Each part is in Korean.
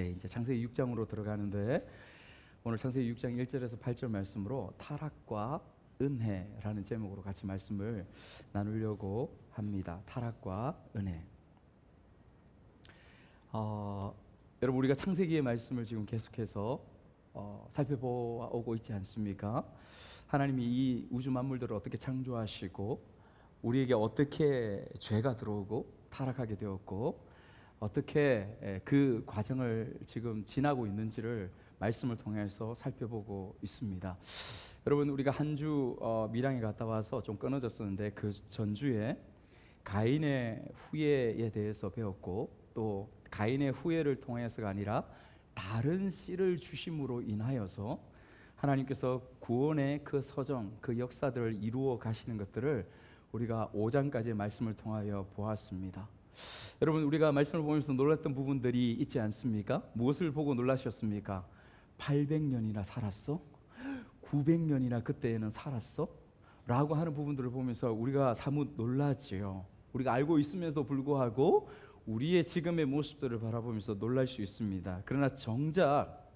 이제 창세기 6장으로 들어가는데 오늘 창세기 6장 1절에서 8절 말씀으로 타락과 은혜라는 제목으로 같이 말씀을 나누려고 합니다. 타락과 은혜. 여러분, 우리가 창세기의 말씀을 지금 계속해서 살펴보고 있지 않습니까? 하나님이 이 우주 만물들을 어떻게 창조하시고 우리에게 어떻게 죄가 들어오고 타락하게 되었고 어떻게 그 과정을 지금 지나고 있는지를 말씀을 통해서 살펴보고 있습니다. 여러분, 우리가 한 주 밀양에 갔다 와서 좀 끊어졌었는데 그 전주에 가인의 후예에 대해서 배웠고, 또 가인의 후예를 통해서가 아니라 다른 씨를 주심으로 인하여서 하나님께서 구원의 그 서정, 그 역사들을 이루어 가시는 것들을 우리가 5장까지의 말씀을 통하여 보았습니다. 여러분, 우리가 말씀을 보면서 놀랐던 부분들이 있지 않습니까? 무엇을 보고 놀라셨습니까? 800년이나 살았어? 900년이나 그때에는 살았어? 라고 하는 부분들을 보면서 우리가 사뭇 놀라지요. 우리가 알고 있음에도 불구하고 우리의 지금의 모습들을 바라보면서 놀랄 수 있습니다. 그러나 정작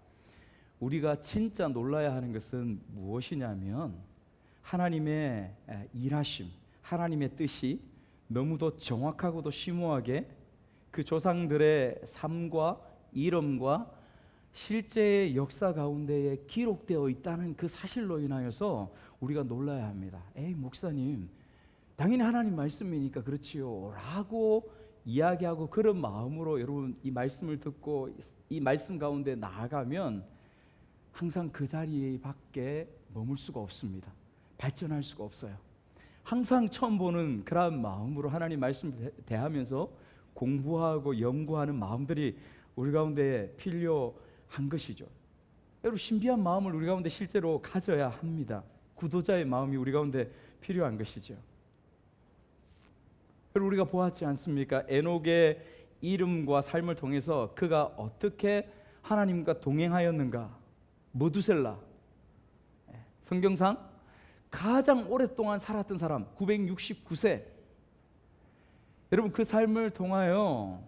우리가 진짜 놀라야 하는 것은 무엇이냐면 하나님의 일하심, 하나님의 뜻이 너무도 정확하고도 심오하게 그 조상들의 삶과 이름과 실제의 역사 가운데에 기록되어 있다는 그 사실로 인하여서 우리가 놀라야 합니다. 에이, 목사님, 당연히 하나님 말씀이니까 그렇지요 라고 이야기하고 그런 마음으로 여러분 이 말씀을 듣고 이 말씀 가운데 나아가면 항상 그 자리 밖에 머물 수가 없습니다. 발전할 수가 없어요. 항상 처음 보는 그런 마음으로 하나님 말씀을 대하면서 공부하고 연구하는 마음들이 우리 가운데 필요한 것이죠. 여러분, 신비한 마음을 우리 가운데 실제로 가져야 합니다. 구도자의 마음이 우리 가운데 필요한 것이죠. 여러분, 우리가 보았지 않습니까? 에녹의 이름과 삶을 통해서 그가 어떻게 하나님과 동행하였는가. 모두셀라, 성경상 가장 오랫동안 살았던 사람 969세. 여러분, 그 삶을 통하여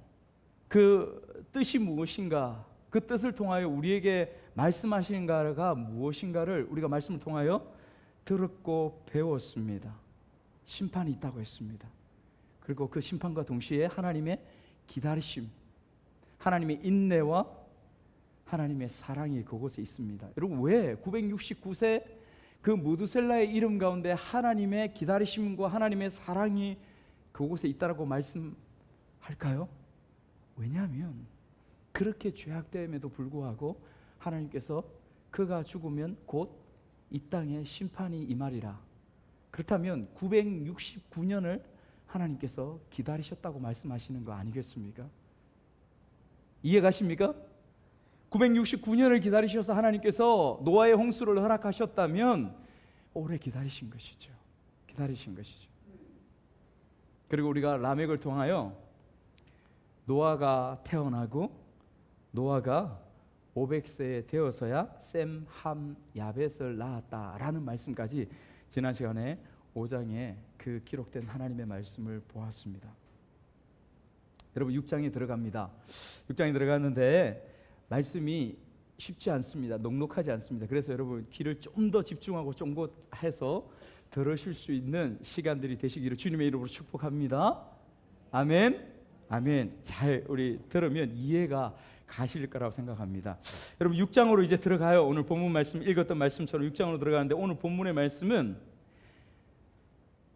그 뜻이 무엇인가, 그 뜻을 통하여 우리에게 말씀하시는가가 무엇인가를 우리가 말씀을 통하여 들었고 배웠습니다. 심판이 있다고 했습니다. 그리고 그 심판과 동시에 하나님의 기다리심, 하나님의 인내와 하나님의 사랑이 그곳에 있습니다. 여러분, 왜 969세 그 무두셀라의 이름 가운데 하나님의 기다리심과 하나님의 사랑이 그곳에 있다라고 말씀할까요? 왜냐하면 그렇게 죄악됨에도 불구하고 하나님께서 그가 죽으면 곧 이 땅에 심판이 임하리라. 그렇다면 969년을 하나님께서 기다리셨다고 말씀하시는 거 아니겠습니까? 이해가십니까? 969년을 기다리셔서 하나님께서 노아의 홍수를 허락하셨다면 오래 기다리신 것이죠. 기다리신 것이죠. 그리고 우리가 라멕을 통하여 노아가 태어나고 노아가 500세 되어서야 셈, 함, 야벳을 낳았다라는 말씀까지 지난 시간에 5장에 그 기록된 하나님의 말씀을 보았습니다. 여러분, 6장에 들어갑니다. 6장에 들어갔는데 말씀이 쉽지 않습니다. 넉넉하지 않습니다. 그래서 여러분, 귀를 좀 더 집중하고 쫑긋해서 들으실 수 있는 시간들이 되시기를 주님의 이름으로 축복합니다. 아멘. 아멘. 잘 우리 들으면 이해가 가실 거라고 생각합니다. 여러분, 6장으로 이제 들어가요. 오늘 본문 말씀 읽었던 말씀처럼 6장으로 들어가는데 오늘 본문의 말씀은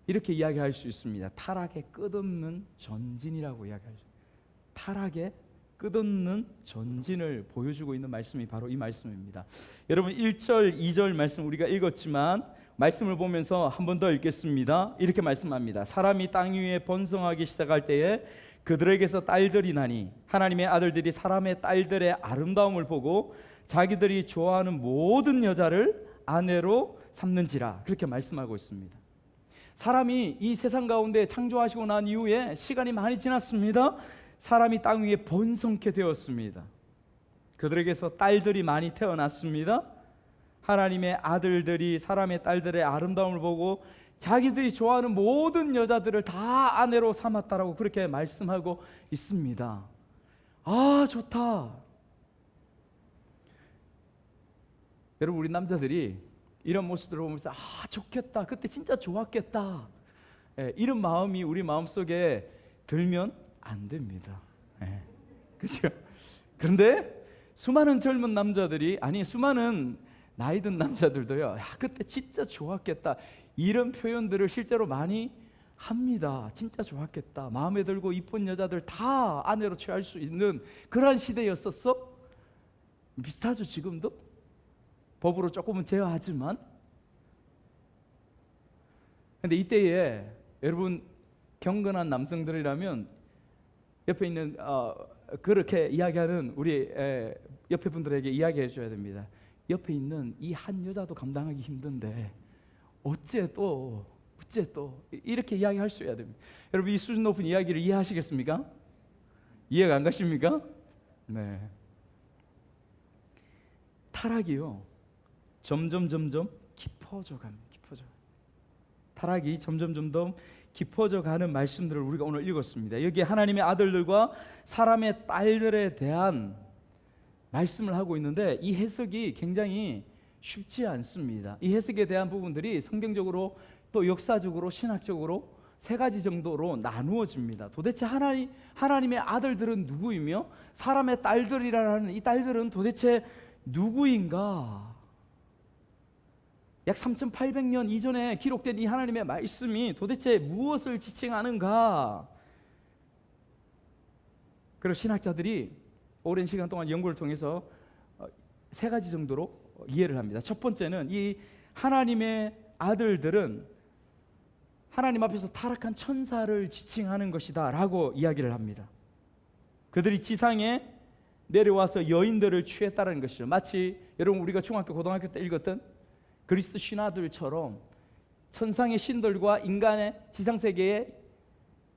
이렇게 이야기할 수 있습니다. 타락의 끝없는 전진이라고 이야기하죠. 타락의 끝없는 전진을 보여주고 있는 말씀이 바로 이 말씀입니다. 여러분, 1절, 2절 말씀 우리가 읽었지만 말씀을 보면서 한 번 더 읽겠습니다. 이렇게 말씀합니다. 사람이 땅 위에 번성하기 시작할 때에 그들에게서 딸들이 나니 하나님의 아들들이 사람의 딸들의 아름다움을 보고 자기들이 좋아하는 모든 여자를 아내로 삼는지라. 그렇게 말씀하고 있습니다. 사람이 이 세상 가운데 창조하시고 난 이후에 시간이 많이 지났습니다. 사람이 땅 위에 번성케 되었습니다. 그들에게서 딸들이 많이 태어났습니다. 하나님의 아들들이 사람의 딸들의 아름다움을 보고 자기들이 좋아하는 모든 여자들을 다 아내로 삼았다라고 그렇게 말씀하고 있습니다. 아, 좋다. 여러분, 우리 남자들이 이런 모습들을 보면서 좋겠다, 그때 진짜 좋았겠다, 이런 마음이 우리 마음속에 들면 안 됩니다. 그렇죠? 그런데 수많은 젊은 남자들이, 아니 수많은 나이 든 남자들도요, 그때 진짜 좋았겠다, 이런 표현들을 실제로 많이 합니다. 진짜 좋았겠다, 마음에 들고 이쁜 여자들 다 아내로 취할 수 있는 그러한 시대였었어? 비슷하죠, 지금도? 법으로 조금은 제어하지만. 근데 이때에 여러분, 경건한 남성들이라면 옆에 있는 그렇게 이야기하는 우리 옆에 분들에게 이야기해 줘야 됩니다. 옆에 있는 이 한 여자도 감당하기 힘든데 어째 또 이렇게 이야기할 수 있어야 됩니다. 여러분, 이 수준 높은 이야기를 이해하시겠습니까? 이해가 안 가십니까? 네. 타락이요, 점점 깊어져 갑니다. 타락이 점점 깊어져 가는 말씀들을 우리가 오늘 읽었습니다. 여기에 하나님의 아들들과 사람의 딸들에 대한 말씀을 하고 있는데 이 해석이 굉장히 쉽지 않습니다. 이 해석에 대한 부분들이 성경적으로 또 역사적으로 신학적으로 세 가지 정도로 나누어집니다. 도대체 하나님의 아들들은 누구이며 사람의 딸들이라는 이 딸들은 도대체 누구인가? 약 3800년 이전에 기록된 이 하나님의 말씀이 도대체 무엇을 지칭하는가? 그리고 신학자들이 오랜 시간 동안 연구를 통해서 세 가지 정도로 이해를 합니다. 첫 번째는 이 하나님의 아들들은 하나님 앞에서 타락한 천사를 지칭하는 것이다 라고 이야기를 합니다. 그들이 지상에 내려와서 여인들을 취했다는 것이죠. 마치 여러분, 우리가 중학교 고등학교 때 읽었던 그리스 신화들처럼 천상의 신들과 인간의 지상세계의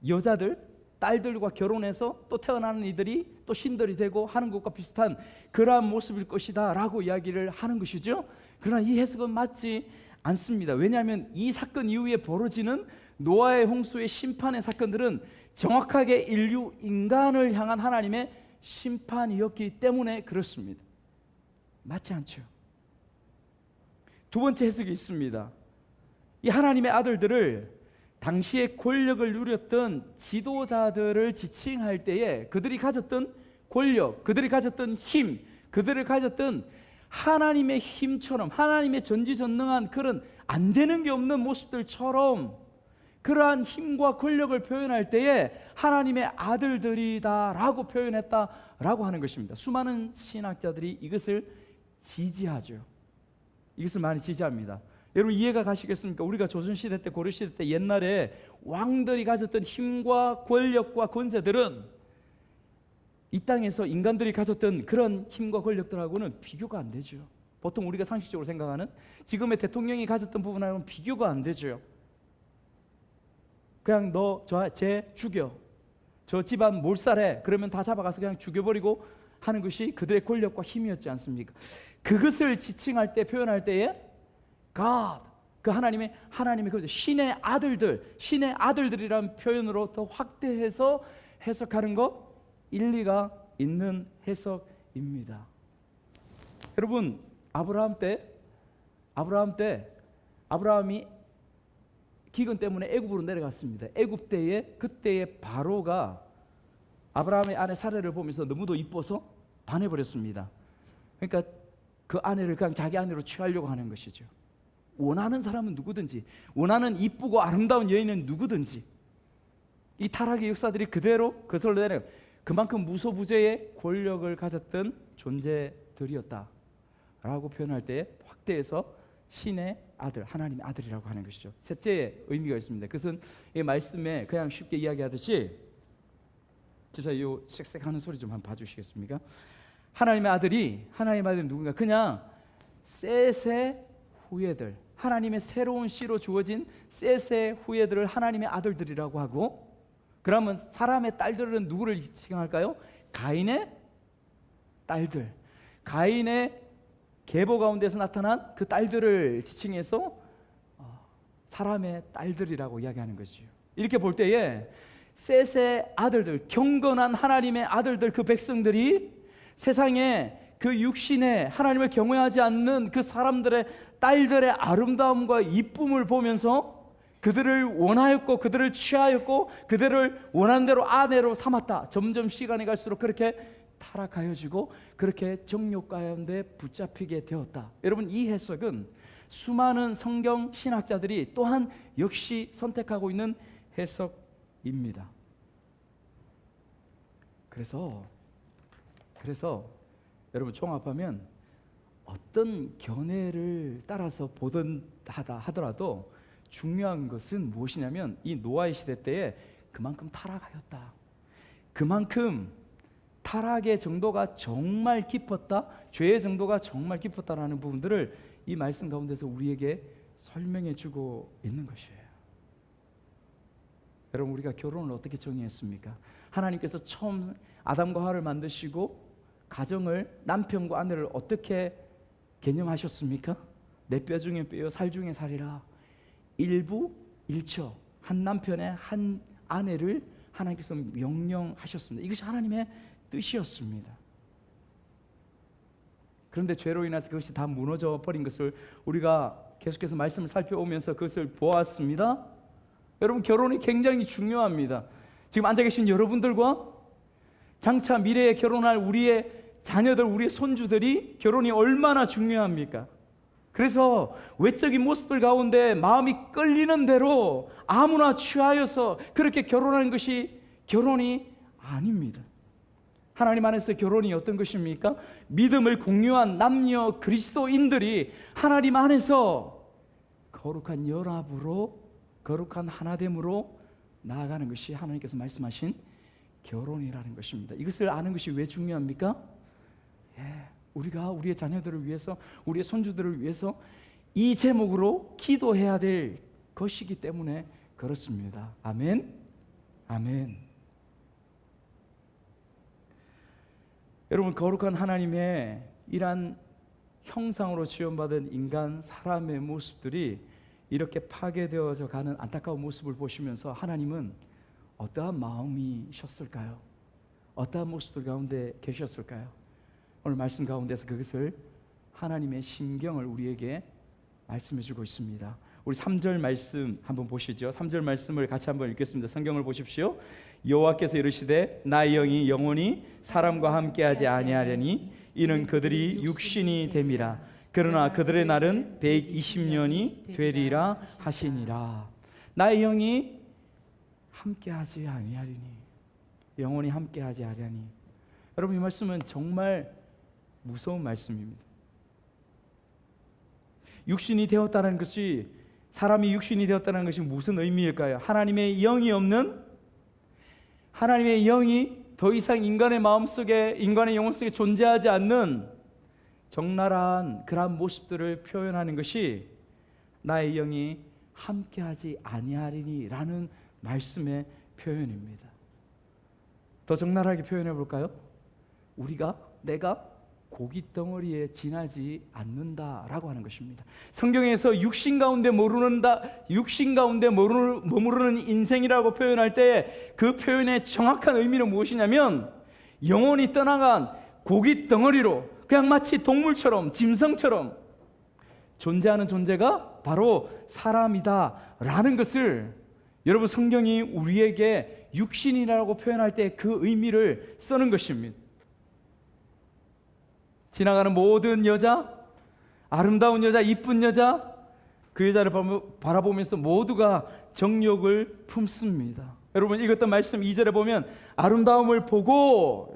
여자들, 딸들과 결혼해서 또 태어나는 이들이 또 신들이 되고 하는 것과 비슷한 그러한 모습일 것이다 라고 이야기를 하는 것이죠. 그러나 이 해석은 맞지 않습니다. 왜냐하면 이 사건 이후에 벌어지는 노아의 홍수의 심판의 사건들은 정확하게 인간을 향한 하나님의 심판이었기 때문에 그렇습니다. 맞지 않죠? 두 번째 해석이 있습니다. 이 하나님의 아들들을 당시에 권력을 누렸던 지도자들을 지칭할 때에 그들이 가졌던 권력, 그들이 가졌던 힘, 그들을 가졌던 하나님의 힘처럼, 하나님의 전지전능한 그런 안 되는 게 없는 모습들처럼 그러한 힘과 권력을 표현할 때에 하나님의 아들들이다라고 표현했다라고 하는 것입니다. 수많은 신학자들이 이것을 지지하죠. 이것을 많이 지지합니다. 여러분, 이해가 가시겠습니까? 우리가 조선시대 때, 고려시대 때 옛날에 왕들이 가졌던 힘과 권력과 권세들은 이 땅에서 인간들이 가졌던 그런 힘과 권력들하고는 비교가 안 되죠. 보통 우리가 상식적으로 생각하는 지금의 대통령이 가졌던 부분하고는 비교가 안 되죠. 그냥 쟤 죽여, 저 집안 몰살해, 그러면 다 잡아가서 그냥 죽여버리고 하는 것이 그들의 권력과 힘이었지 않습니까? 그것을 지칭할 때, 표현할 때에 God, 그 하나님의 그 신의 아들들이라는 표현으로 더 확대해서 해석하는 것, 일리가 있는 해석입니다. 여러분, 아브라함이 기근 때문에 애굽으로 내려갔습니다. 애굽 때에 그때의 바로가 아브라함의 아내 사라를 보면서 너무도 이뻐서 반해버렸습니다. 그러니까 그 아내를 그냥 자기 아내로 취하려고 하는 것이죠. 원하는 사람은 누구든지, 원하는 이쁘고 아름다운 여인은 누구든지, 이 타락의 역사들이 그대로 거슬러 내려 그만큼 무소부재의 권력을 가졌던 존재들이었다라고 표현할 때 확대해서 신의 아들, 하나님의 아들이라고 하는 것이죠. 셋째 의미가 있습니다. 그것은 이 말씀에 그냥 쉽게 이야기하듯이, 진짜 이 색색하는 소리 좀 한번 봐주시겠습니까? 하나님의 아들이 누군가? 그냥 셋의 후예들, 하나님의 새로운 씨로 주어진 셋의 후예들을 하나님의 아들들이라고 하고, 그러면 사람의 딸들은 누구를 지칭할까요? 가인의 딸들, 가인의 계보 가운데서 나타난 그 딸들을 지칭해서 사람의 딸들이라고 이야기하는 것이죠. 이렇게 볼 때에 셋의 아들들, 경건한 하나님의 아들들, 그 백성들이 세상에 그 육신에 하나님을 경외하지 않는 그 사람들의 딸들의 아름다움과 이쁨을 보면서 그들을 원하였고 그들을 취하였고 그들을 원하는 대로 아내로 삼았다. 점점 시간이 갈수록 그렇게 타락하여지고 그렇게 정욕 가운데 붙잡히게 되었다. 여러분, 이 해석은 수많은 성경 신학자들이 또한 역시 선택하고 있는 해석입니다. 그래서 여러분, 종합하면 어떤 견해를 따라서 보든 하더라도 중요한 것은 무엇이냐면 이 노아의 시대 때에 그만큼 타락하였다. 그만큼 타락의 정도가 정말 깊었다. 죄의 정도가 정말 깊었다라는 부분들을 이 말씀 가운데서 우리에게 설명해 주고 있는 것이에요. 여러분, 우리가 결혼을 어떻게 정의했습니까? 하나님께서 처음 아담과 하와를 만드시고 가정을, 남편과 아내를 어떻게 개념하셨습니까? 내 뼈 중에 뼈요 살 중에 살이라. 일부 일처, 한 남편의 한 아내를 하나님께서 명령하셨습니다. 이것이 하나님의 뜻이었습니다. 그런데 죄로 인해서 그것이 다 무너져 버린 것을 우리가 계속해서 말씀을 살펴오면서 그것을 보았습니다. 여러분, 결혼이 굉장히 중요합니다. 지금 앉아 계신 여러분들과 장차 미래에 결혼할 우리의 자녀들, 우리의 손주들이 결혼이 얼마나 중요합니까? 그래서 외적인 모습들 가운데 마음이 끌리는 대로 아무나 취하여서 그렇게 결혼하는 것이 결혼이 아닙니다. 하나님 안에서 결혼이 어떤 것입니까? 믿음을 공유한 남녀 그리스도인들이 하나님 안에서 거룩한 연합으로, 거룩한 하나됨으로 나아가는 것이 하나님께서 말씀하신 결혼이라는 것입니다. 이것을 아는 것이 왜 중요합니까? 우리가 우리의 자녀들을 위해서, 우리의 손주들을 위해서 이 제목으로 기도해야 될 것이기 때문에 그렇습니다. 아멘. 아멘. 여러분, 거룩한 하나님의 이러한 형상으로 지원받은 인간, 사람의 모습들이 이렇게 파괴되어져 가는 안타까운 모습을 보시면서 하나님은 어떠한 마음이셨을까요? 어떠한 모습들 가운데 계셨을까요? 오늘 말씀 가운데서 그것을 하나님의 심경을 우리에게 말씀해 주고 있습니다. 우리 3절 말씀 한번 보시죠. 3절 말씀을 같이 한번 읽겠습니다. 성경을 보십시오. 여호와께서 이르시되 나의 영이 영원히 사람과 함께하지 아니하려니 이는 그들이 육신이 됨이라. 그러나 그들의 날은 120년이 되리라 하시니라. 나의 영이 함께하지 아니하리니, 영원히 함께하지 아니하니. 여러분, 이 말씀은 정말 무서운 말씀입니다. 육신이 되었다는 것이, 사람이 육신이 되었다는 것이 무슨 의미일까요? 하나님의 영이 없는, 하나님의 영이 더 이상 인간의 마음속에, 인간의 영혼 속에 존재하지 않는 적나라한 그러한 모습들을 표현하는 것이 나의 영이 함께하지 아니하리니 라는 말씀의 표현입니다. 더 적나라하게 표현해 볼까요? 내가 고기 덩어리에 지나지 않는다라고 하는 것입니다. 성경에서 육신 가운데 머무르는 인생이라고 표현할 때 그 표현의 정확한 의미는 무엇이냐면, 영혼이 떠나간 고기 덩어리로 그냥 마치 동물처럼, 짐승처럼 존재하는 존재가 바로 사람이다라는 것을, 여러분, 성경이 우리에게 육신이라고 표현할 때 그 의미를 쓰는 것입니다. 지나가는 모든 여자, 아름다운 여자, 이쁜 여자, 그 여자를 바라보면서 모두가 정욕을 품습니다. 여러분, 읽었던 말씀 2절에 보면 아름다움을 보고,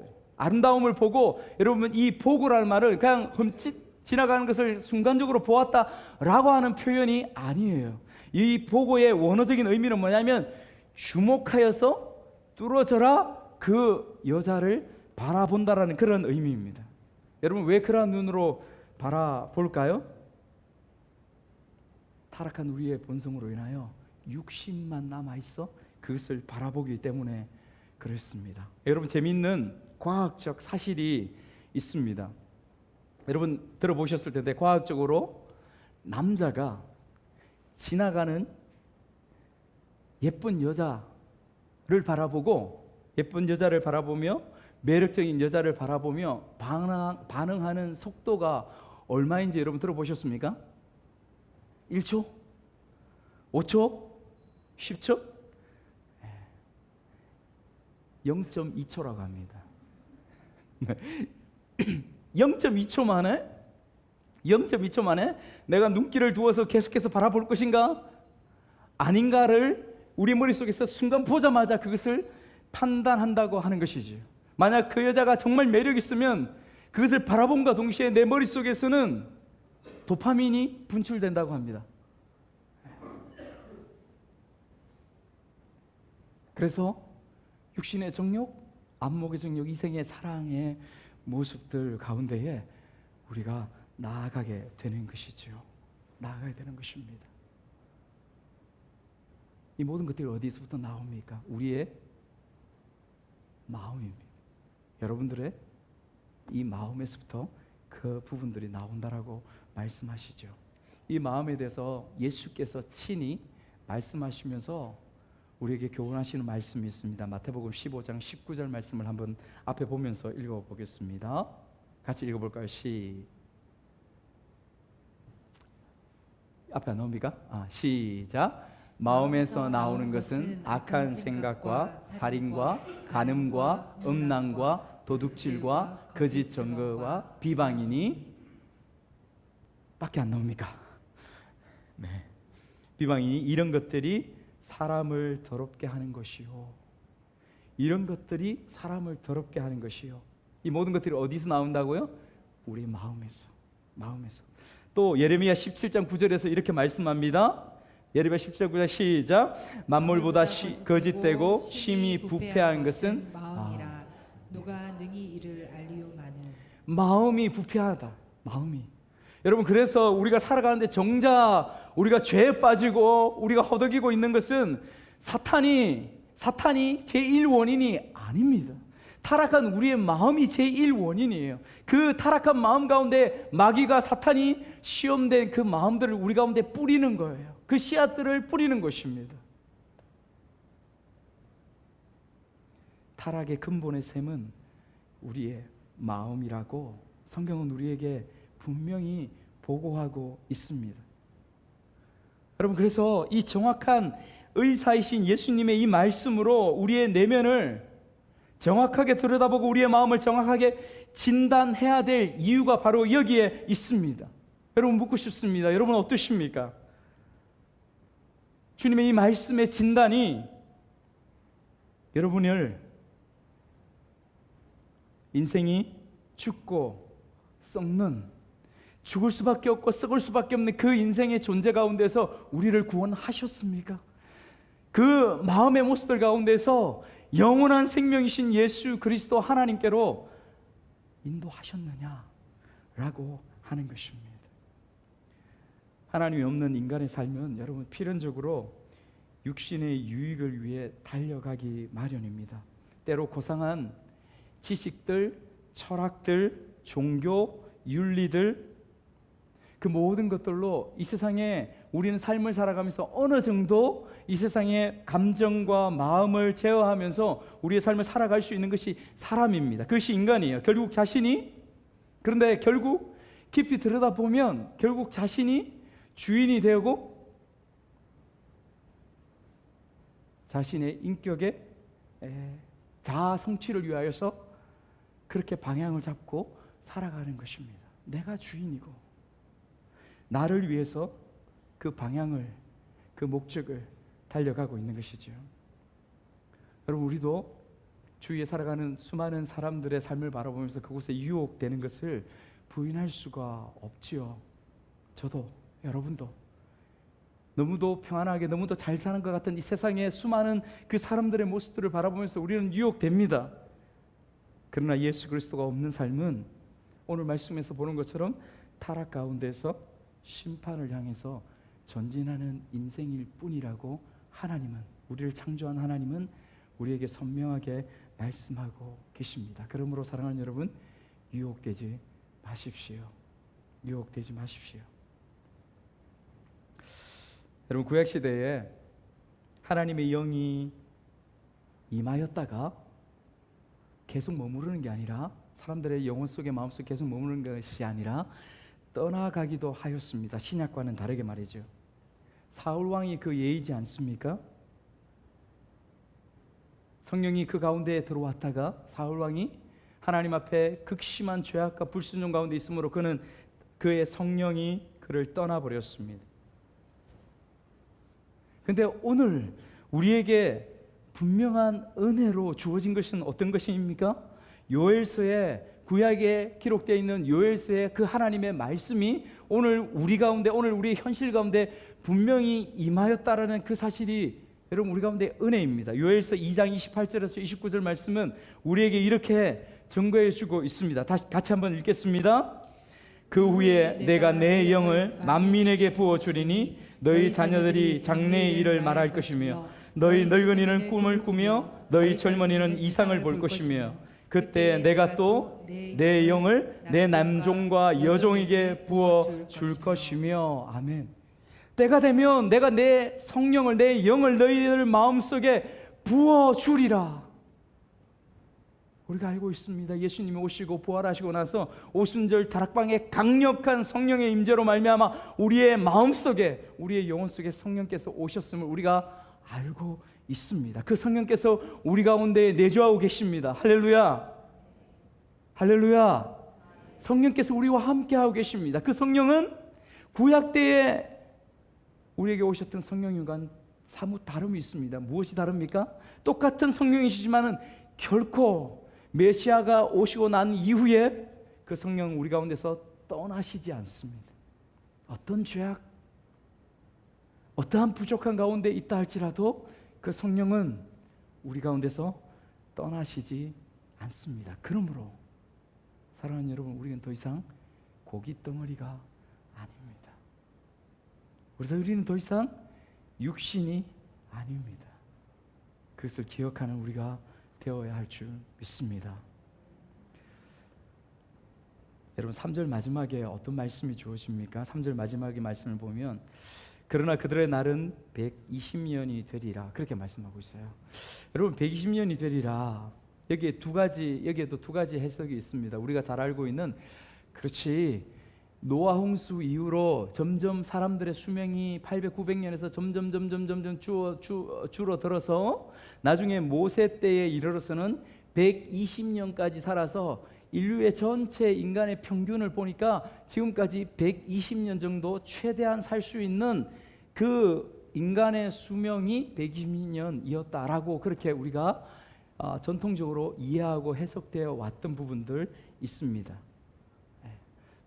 여러분, 이 보고라는 말을 그냥 흠칫 지나가는 것을 순간적으로 보았다라고 하는 표현이 아니에요. 이 보고의 원어적인 의미는 뭐냐면 주목하여서 뚫어져라 그 여자를 바라본다라는 그런 의미입니다. 여러분, 왜 그런 눈으로 바라볼까요? 타락한 우리의 본성으로 인하여 육신만 남아있어 그것을 바라보기 때문에 그렇습니다. 여러분, 재미있는 과학적 사실이 있습니다. 여러분 들어보셨을 텐데, 과학적으로 남자가 지나가는 예쁜 여자를 바라보며 매력적인 여자를 바라보며 반응하는 속도가 얼마인지 여러분 들어보셨습니까? 1초? 5초? 10초? 0.2초라고 합니다. 0.2초 만에 0.2초 만에 내가 눈길을 두어서 계속해서 바라볼 것인가? 아닌가를 우리 머릿속에서 순간 보자마자 그것을 판단한다고 하는 것이지. 만약 그 여자가 정말 매력 있으면 그것을 바라본과 동시에 내 머릿속에서는 도파민이 분출된다고 합니다. 그래서 육신의 정욕, 안목의 정욕, 이생의 사랑의 모습들 가운데에 우리가 나아가게 되는 것이죠. 나아가야 되는 것입니다. 이 모든 것들이 어디서부터 나옵니까? 우리의 마음입니다. 여러분들의 이 마음에서부터 그 부분들이 나온다라고 말씀하시죠. 이 마음에 대해서 예수께서 친히 말씀하시면서 우리에게 교훈하시는 말씀이 있습니다. 마태복음 15장 19절 말씀을 한번 앞에 보면서 읽어보겠습니다. 같이 읽어볼까요? 앞에 안 나옵니까? 시작. 마음에서 나오는 것은 악한 생각과 살인과 간음과 음란과 도둑질과 거짓 증거와 비방이니 밖에 안 나옵니까? 네. 비방이니 이런 것들이 사람을 더럽게 하는 것이요. 이런 것들이 사람을 더럽게 하는 것이요. 이 모든 것들이 어디서 나온다고요? 우리 마음에서. 또 예레미야 17장 9절에서 이렇게 말씀합니다. 예레미야 17장 9절 시작. 만물보다 거짓되고 심히 부패한 것은 마음이라. 누가 능히 이를 알리오마는. 마음이 부패하다. 마음이. 여러분, 그래서 우리가 살아가는데 정작 우리가 죄에 빠지고 우리가 허덕이고 있는 것은 사탄이 제1 원인이 아닙니다. 타락한 우리의 마음이 제1 원인이에요. 그 타락한 마음 가운데 마귀가 사탄이 시험된 그 마음들을 우리 가운데 뿌리는 거예요. 그 씨앗들을 뿌리는 것입니다. 타락의 근본의 셈은 우리의 마음이라고 성경은 우리에게 분명히 보고하고 있습니다. 여러분, 그래서 이 정확한 의사이신 예수님의 이 말씀으로 우리의 내면을 정확하게 들여다보고 우리의 마음을 정확하게 진단해야 될 이유가 바로 여기에 있습니다. 여러분, 묻고 싶습니다. 여러분 어떠십니까? 주님의 이 말씀의 진단이 여러분을 인생이 죽고 썩는, 죽을 수밖에 없고 썩을 수밖에 없는 그 인생의 존재 가운데서 우리를 구원하셨습니까? 그 마음의 모습들 가운데서 영원한 생명이신 예수 그리스도 하나님께로 인도하셨느냐라고 하는 것입니다. 하나님이 없는 인간의 삶은 여러분 필연적으로 육신의 유익을 위해 달려가기 마련입니다. 때로 고상한 지식들, 철학들, 종교, 윤리들, 그 모든 것들로 이 세상에 우리는 삶을 살아가면서 어느 정도 이 세상의 감정과 마음을 제어하면서 우리의 삶을 살아갈 수 있는 것이 사람입니다. 그것이 인간이에요. 결국 자신이, 그런데 결국 깊이 들여다보면 결국 자신이 주인이 되고 자신의 인격의 자아 성취를 위하여서 그렇게 방향을 잡고 살아가는 것입니다. 내가 주인이고 나를 위해서 그 방향을, 그 목적을 달려가고 있는 것이죠. 여러분, 우리도 주위에 살아가는 수많은 사람들의 삶을 바라보면서 그곳에 유혹되는 것을 부인할 수가 없지요. 저도, 여러분도 너무도 평안하게 너무도 잘 사는 것 같은 이 세상의 수많은 그 사람들의 모습들을 바라보면서 우리는 유혹됩니다. 그러나 예수 그리스도가 없는 삶은 오늘 말씀에서 보는 것처럼 타락 가운데서 심판을 향해서 전진하는 인생일 뿐이라고 하나님은, 우리를 창조한 하나님은 우리에게 선명하게 말씀하고 계십니다. 그러므로 사랑하는 여러분, 유혹되지 마십시오. 유혹되지 마십시오. 여러분, 구약시대에 하나님의 영이 임하였다가 계속 머무르는 게 아니라, 사람들의 영혼 속에 마음 속에 계속 머무르는 것이 아니라 떠나가기도 하였습니다. 신약과는 다르게 말이죠. 사울 왕이 그 예이지 않습니까? 성령이 그 가운데에 들어왔다가 사울 왕이 하나님 앞에 극심한 죄악과 불순종 가운데 있으므로 그는 그의 성령이 그를 떠나버렸습니다. 근데 오늘 우리에게 분명한 은혜로 주어진 것은 어떤 것입니까? 요엘서에, 구약에 기록되어 있는 요엘서의 그 하나님의 말씀이 오늘 우리 가운데, 오늘 우리의 현실 가운데 분명히 임하였다라는 그 사실이 여러분 우리 가운데 은혜입니다. 요엘서 2장 28절에서 29절 말씀은 우리에게 이렇게 증거해 주고 있습니다. 다시 같이 한번 읽겠습니다. 그 후에 내가 내 영을 만민에게 부어 주리니 너희 자녀들이 장래의 일을 말할 것이며 너희 늙은이는 꿈을 꾸며 너희 젊은이는 이상을 볼 것이며 그때 내가 또 내 영을 내 남종과 여종에게 부어 줄 것이며. 아멘. 때가 되면 내가 내 성령을, 내 영을 너희들 마음속에 부어 주리라. 우리가 알고 있습니다. 예수님이 오시고 부활하시고 나서 오순절 다락방에 강력한 성령의 임재로 말미암아 우리의 마음속에, 우리의 영혼 속에 성령께서 오셨음을 우리가 알고 있습니다. 그 성령께서 우리 가운데 내주하고 계십니다. 할렐루야, 할렐루야. 성령께서 우리와 함께하고 계십니다. 그 성령은 구약 때에 우리에게 오셨던 성령님과는 사뭇 다름이 있습니다. 무엇이 다릅니까? 똑같은 성령이시지만은 결코 메시아가 오시고 난 이후에 그 성령은 우리 가운데서 떠나시지 않습니다. 어떤 죄악, 어떠한 부족한 가운데 있다 할지라도 그 성령은 우리 가운데서 떠나시지 않습니다. 그러므로 사랑하는 여러분, 우리는 더 이상 고기 덩어리가 아닙니다. 우리는 더 이상 육신이 아닙니다. 그것을 기억하는 우리가 되어야 할 줄 믿습니다. 여러분 3절 마지막에 어떤 말씀이 주어집니까? 3절 마지막의 말씀을 보면 그러나 그들의 날은 120년이 되리라, 그렇게 말씀하고 있어요. 여러분 120년이 되리라, 여기에도 두 가지 해석이 있습니다. 우리가 잘 알고 있는, 그렇지, 노아 홍수 이후로 점점 사람들의 수명이 800, 900년에서 점점 줄어들어서 나중에 모세 때에 이르러서는 120년까지 살아서 인류의 전체 인간의 평균을 보니까 지금까지 120년 정도 최대한 살 수 있는 그 인간의 수명이 120년이었다라고 그렇게 우리가 전통적으로 이해하고 해석되어 왔던 부분들 있습니다.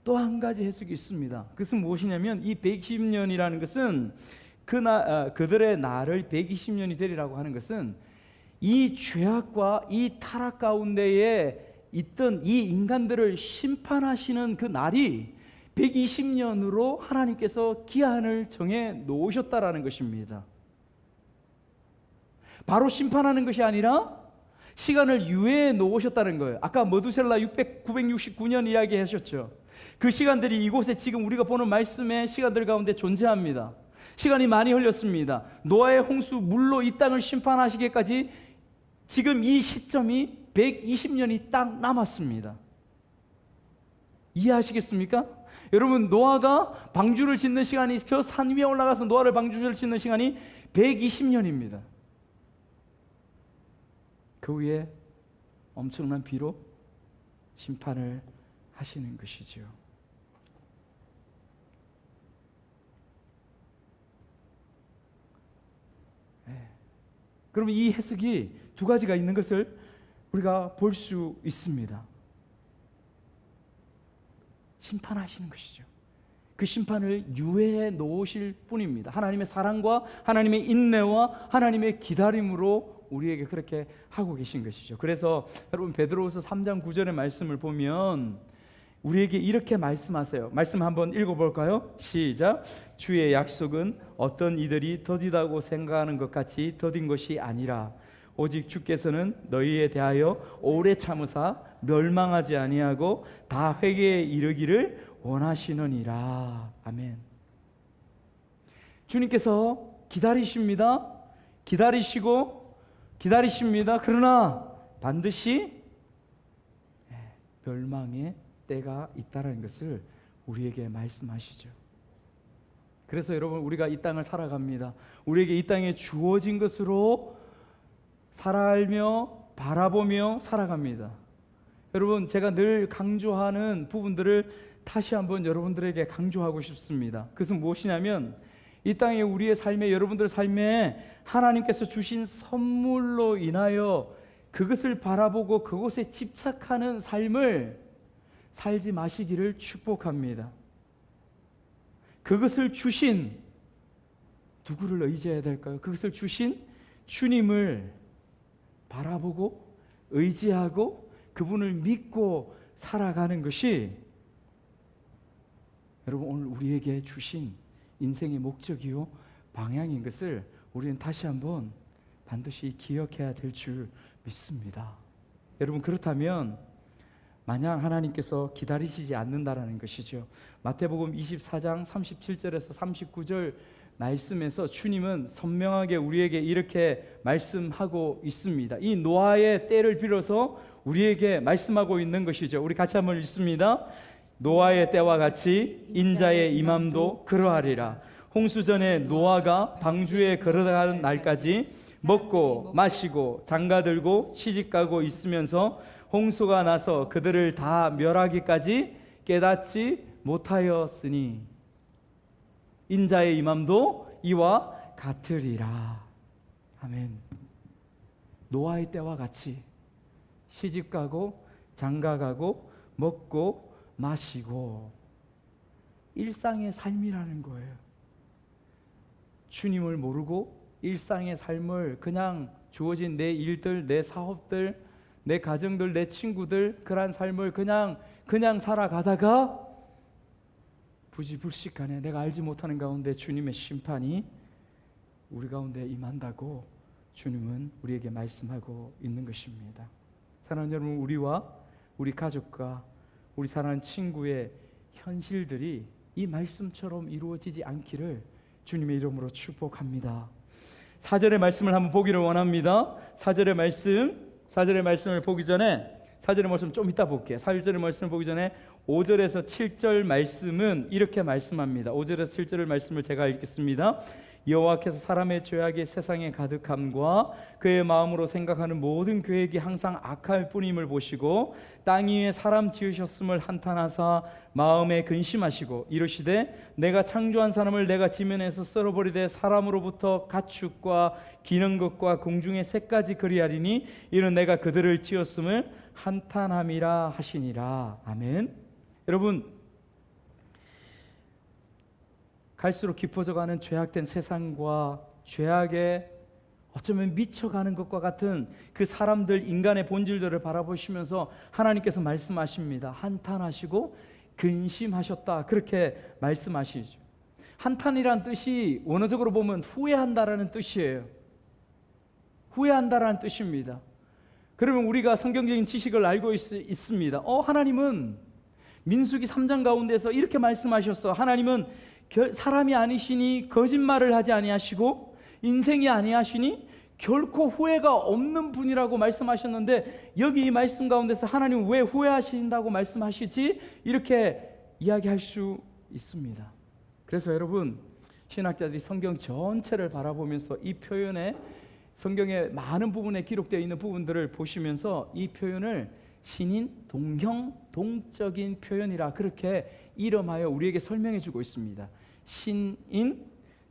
또 한 가지 해석이 있습니다. 그것은 무엇이냐면 이 120년이라는 것은 그들의 날을 120년이 되리라고 하는 것은 이 죄악과 이 타락 가운데에 있던 이 인간들을 심판하시는 그 날이 120년으로 하나님께서 기한을 정해 놓으셨다라는 것입니다. 바로 심판하는 것이 아니라 시간을 유예해 놓으셨다는 거예요. 아까 머두셀라 969년 이야기하셨죠. 그 시간들이 이곳에 지금 우리가 보는 말씀의 시간들 가운데 존재합니다. 시간이 많이 흘렸습니다. 노아의 홍수 물로 이 땅을 심판하시기까지 지금 이 시점이 120년이 딱 남았습니다. 이해하시겠습니까? 여러분, 노아가 방주를 짓는 시간이, 저 산 위에 올라가서 노아를 방주를 짓는 시간이 120년입니다. 그 후에 엄청난 비로 심판을 하시는 것이죠. 그러면 이 해석이 두 가지가 있는 것을 우리가 볼 수 있습니다. 심판하시는 것이죠. 그 심판을 유예해 놓으실 뿐입니다. 하나님의 사랑과 하나님의 인내와 하나님의 기다림으로 우리에게 그렇게 하고 계신 것이죠. 그래서 여러분 베드로후서 3장 9절의 말씀을 보면 우리에게 이렇게 말씀하세요. 말씀 한번 읽어볼까요? 시작. 주의 약속은 어떤 이들이 더디다고 생각하는 것 같이 더딘 것이 아니라 오직 주께서는 너희에 대하여 오래 참으사 멸망하지 아니하고 다 회개에 이르기를 원하시느니라. 아멘. 주님께서 기다리십니다. 기다리십니다. 그러나 반드시 멸망의 때가 있다라는 것을 우리에게 말씀하시죠. 그래서 여러분, 우리가 이 땅을 살아갑니다. 우리에게 이 땅에 주어진 것으로 살아가며 바라보며 살아갑니다. 여러분, 제가 늘 강조하는 부분들을 다시 한번 여러분들에게 강조하고 싶습니다. 그것은 무엇이냐면, 이 땅에 우리의 삶에, 여러분들 삶에 하나님께서 주신 선물로 인하여 그것을 바라보고 그것에 집착하는 삶을 살지 마시기를 축복합니다. 그것을 주신, 누구를 의지해야 될까요? 그것을 주신 주님을 바라보고 의지하고 그분을 믿고 살아가는 것이 여러분, 오늘 우리에게 주신 인생의 목적이요 방향인 것을 우리는 다시 한번 반드시 기억해야 될 줄 믿습니다. 여러분, 그렇다면 마냥 하나님께서 기다리시지 않는다라는 것이죠. 마태복음 24장 37절에서 39절 말씀에서 주님은 선명하게 우리에게 이렇게 말씀하고 있습니다. 이 노아의 때를 빌어서 우리에게 말씀하고 있는 것이죠. 우리 같이 한번 읽습니다. 노아의 때와 같이 인자의 임함도 그러하리라. 홍수전에 노아가 방주에 걸어가는 날까지 먹고 마시고 장가들고 시집가고 있으면서 홍수가 나서 그들을 다 멸하기까지 깨닫지 못하였으니 인자의 임함도 이와 같으리라. 아멘. 노아의 때와 같이 시집가고 장가가고 먹고 마시고 일상의 삶이라는 거예요. 주님을 모르고 일상의 삶을 그냥 주어진 내 일들, 내 사업들, 내 가정들, 내 친구들, 그러한 삶을 그냥 살아가다가 부지불식간에 내가 알지 못하는 가운데 주님의 심판이 우리 가운데 임한다고 주님은 우리에게 말씀하고 있는 것입니다. 사랑하는 여러분, 우리와 우리 가족과 우리 사랑하는 친구의 현실들이 이 말씀처럼 이루어지지 않기를 주님의 이름으로 축복합니다. 4절의 말씀을 한번 보기를 원합니다. 4절의 말씀을 보기 전에 4절의 말씀 좀 이따 볼게요. 4절의 말씀을 보기 전에 5절에서 7절 말씀은 이렇게 말씀합니다. 5절에서 7절의 말씀을 제가 읽겠습니다. 여호와께서 사람의 죄악이 세상에 가득함과 그의 마음으로 생각하는 모든 계획이 항상 악할 뿐임을 보시고 땅 위에 사람 지으셨음을 한탄하사 마음에 근심하시고 이르시되 내가 창조한 사람을 내가 지면에서 썰어버리되 사람으로부터 가축과 기는 것과 공중의 새까지 그리하리니 이는 내가 그들을 지었음을 한탄함이라 하시니라. 아멘. 여러분, 갈수록 깊어져가는 죄악된 세상과 죄악에 어쩌면 미쳐가는 것과 같은 그 사람들, 인간의 본질들을 바라보시면서 하나님께서 말씀하십니다. 한탄하시고 근심하셨다, 그렇게 말씀하시죠. 한탄이란 뜻이 원어적으로 보면 후회한다라는 뜻이에요. 후회한다라는 뜻입니다. 그러면 우리가 성경적인 지식을 알고 있습니다. 하나님은 민수기 3장 가운데서 이렇게 말씀하셨어. 하나님은 사람이 아니시니 거짓말을 하지 아니하시고 인생이 아니하시니 결코 후회가 없는 분이라고 말씀하셨는데, 여기 이 말씀 가운데서 하나님 왜 후회하신다고 말씀하시지? 이렇게 이야기할 수 있습니다. 그래서 여러분, 신학자들이 성경 전체를 바라보면서 이 표현에, 성경의 많은 부분에 기록되어 있는 부분들을 보시면서 이 표현을 신인 동형 동적인 표현이라 그렇게 이름하여 우리에게 설명해 주고 있습니다. 신인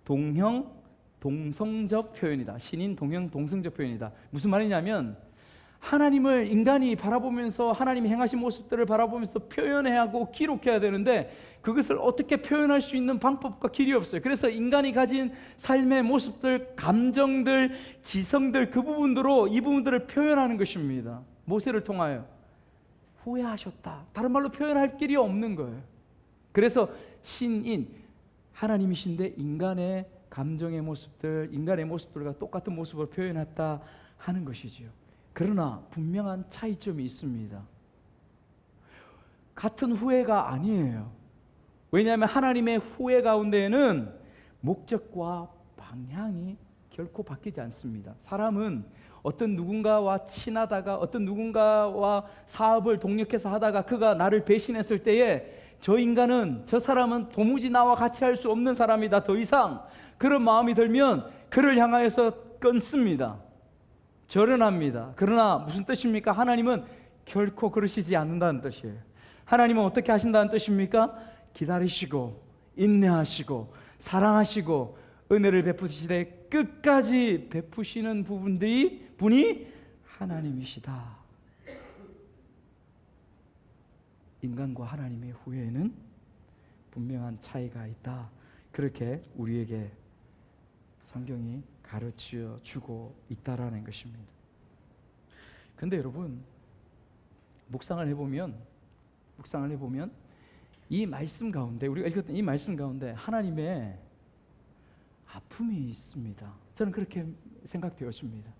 동형 동성적 표현이다. 신인 동형 동성적 표현이다. 무슨 말이냐면, 하나님을 인간이 바라보면서 하나님이 행하신 모습들을 바라보면서 표현해야 하고 기록해야 되는데, 그것을 어떻게 표현할 수 있는 방법과 길이 없어요. 그래서 인간이 가진 삶의 모습들, 감정들, 지성들, 그 부분으로 이 부분들을 표현하는 것입니다. 모세를 통하여 후회하셨다, 다른 말로 표현할 길이 없는 거예요. 그래서 신인, 하나님이신데 인간의 감정의 모습들, 인간의 모습들과 똑같은 모습을 표현했다 하는 것이지요. 그러나 분명한 차이점이 있습니다. 같은 후회가 아니에요. 왜냐하면 하나님의 후회 가운데에는 목적과 방향이 결코 바뀌지 않습니다. 사람은 어떤 누군가와 친하다가 어떤 누군가와 사업을 동력해서 하다가 그가 나를 배신했을 때에 저 사람은 도무지 나와 같이 할 수 없는 사람이다. 더 이상 그런 마음이 들면 그를 향하여서 끊습니다. 절연합니다. 그러나 무슨 뜻입니까? 하나님은 결코 그러시지 않는다는 뜻이에요. 하나님은 어떻게 하신다는 뜻입니까? 기다리시고 인내하시고 사랑하시고 은혜를 베푸시되 끝까지 베푸시는 분이 하나님이시다. 인간과 하나님의 후회에는 분명한 차이가 있다. 그렇게 우리에게 성경이 가르쳐 주고 있다라는 것입니다. 근데 여러분, 묵상을 해보면 이 말씀 가운데, 우리가 읽었던 이 말씀 가운데 하나님의 아픔이 있습니다. 저는 그렇게 생각되었습니다.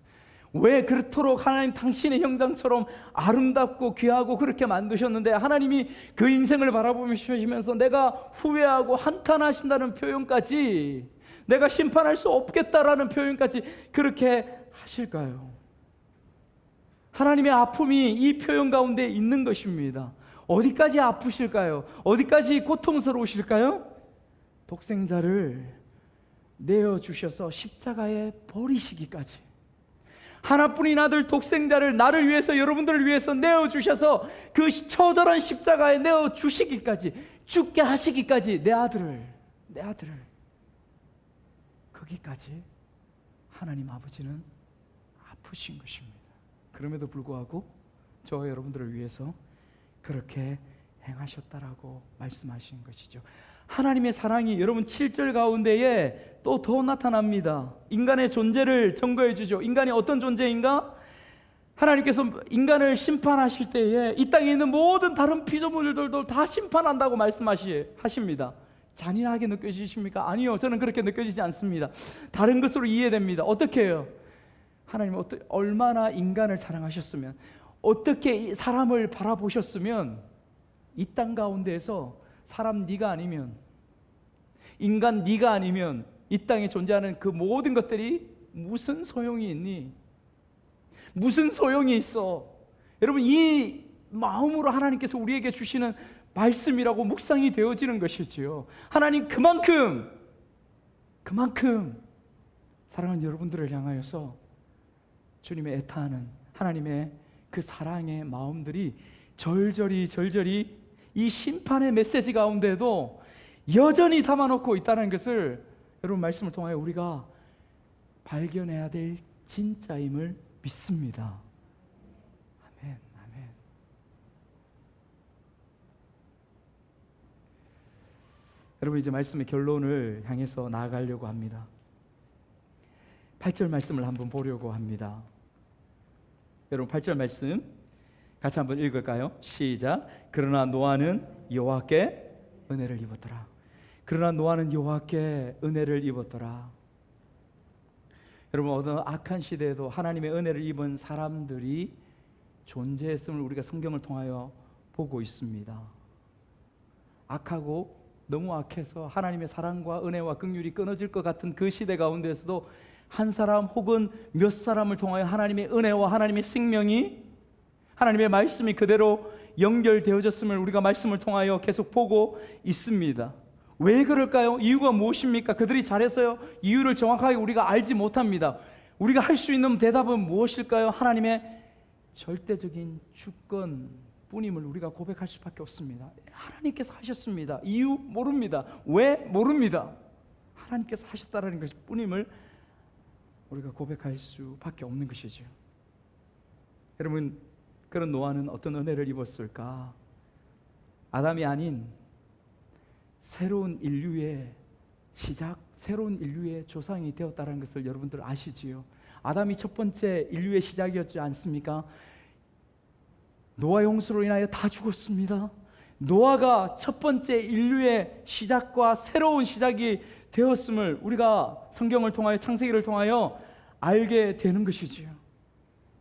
왜 그토록 하나님 당신의 형상처럼 아름답고 귀하고 그렇게 만드셨는데 하나님이 그 인생을 바라보시면서 내가 후회하고 한탄하신다는 표현까지, 내가 심판할 수 없겠다라는 표현까지 그렇게 하실까요? 하나님의 아픔이 이 표현 가운데 있는 것입니다. 어디까지 아프실까요? 어디까지 고통스러우실까요? 독생자를 내어주셔서 십자가에 버리시기까지, 하나뿐인 아들 독생자를 나를 위해서, 여러분들을 위해서 내어주셔서 그 처절한 십자가에 내어주시기까지, 죽게 하시기까지, 내 아들을 거기까지 하나님 아버지는 아프신 것입니다. 그럼에도 불구하고 저와 여러분들을 위해서 그렇게 행하셨다라고 말씀하시는 것이죠. 하나님의 사랑이 여러분 7절 가운데에 또 더 나타납니다. 인간의 존재를 증거해 주죠. 인간이 어떤 존재인가? 하나님께서 인간을 심판하실 때에 이 땅에 있는 모든 다른 피조물들도 다 심판한다고 말씀하십니다. 잔인하게 느껴지십니까? 아니요, 저는 그렇게 느껴지지 않습니다. 다른 것으로 이해됩니다. 어떻게 해요? 하나님은 얼마나 인간을 사랑하셨으면, 어떻게 사람을 바라보셨으면 이 땅 가운데에서 사람 네가 아니면, 인간 네가 아니면 이 땅에 존재하는 그 모든 것들이 무슨 소용이 있니? 무슨 소용이 있어? 여러분, 이 마음으로 하나님께서 우리에게 주시는 말씀이라고 묵상이 되어지는 것이지요. 하나님 그만큼 사랑하는 여러분들을 향하여서 주님의 애타하는 하나님의 그 사랑의 마음들이 절절히 이 심판의 메시지 가운데도 여전히 담아놓고 있다는 것을 여러분 말씀을 통하여 우리가 발견해야 될 진짜임을 믿습니다. 아멘. 여러분, 이제 말씀의 결론을 향해서 나아가려고 합니다. 8절 말씀을 한번 보려고 합니다. 여러분 8절 말씀 같이 한번 읽을까요? 시작. 그러나 노아는 여호와께 은혜를 입었더라. 그러나 노아는 여호와께 은혜를 입었더라. 여러분, 어느 악한 시대에도 하나님의 은혜를 입은 사람들이 존재했음을 우리가 성경을 통하여 보고 있습니다. 악하고 너무 악해서 하나님의 사랑과 은혜와 긍휼이 끊어질 것 같은 그 시대 가운데서도 한 사람 혹은 몇 사람을 통하여 하나님의 은혜와 하나님의 생명이, 하나님의 말씀이 그대로 연결되어졌음을 우리가 말씀을 통하여 계속 보고 있습니다. 왜 그럴까요? 이유가 무엇입니까? 그들이 잘해서요? 이유를 정확하게 우리가 알지 못합니다. 우리가 할 수 있는 대답은 무엇일까요? 하나님의 절대적인 주권 뿐임을 우리가 고백할 수밖에 없습니다. 하나님께서 하셨습니다. 이유 모릅니다. 왜 모릅니다. 하나님께서 하셨다라는 것 뿐임을 우리가 고백할 수밖에 없는 것이죠. 여러분, 그런 노아는 어떤 은혜를 입었을까? 아담이 아닌 새로운 인류의 시작, 새로운 인류의 조상이 되었다는 것을 여러분들 아시지요? 아담이 첫 번째 인류의 시작이었지 않습니까? 노아 홍수로 인하여 다 죽었습니다. 노아가 첫 번째 인류의 시작과 새로운 시작이 되었음을 우리가 성경을 통하여, 창세기를 통하여 알게 되는 것이지요.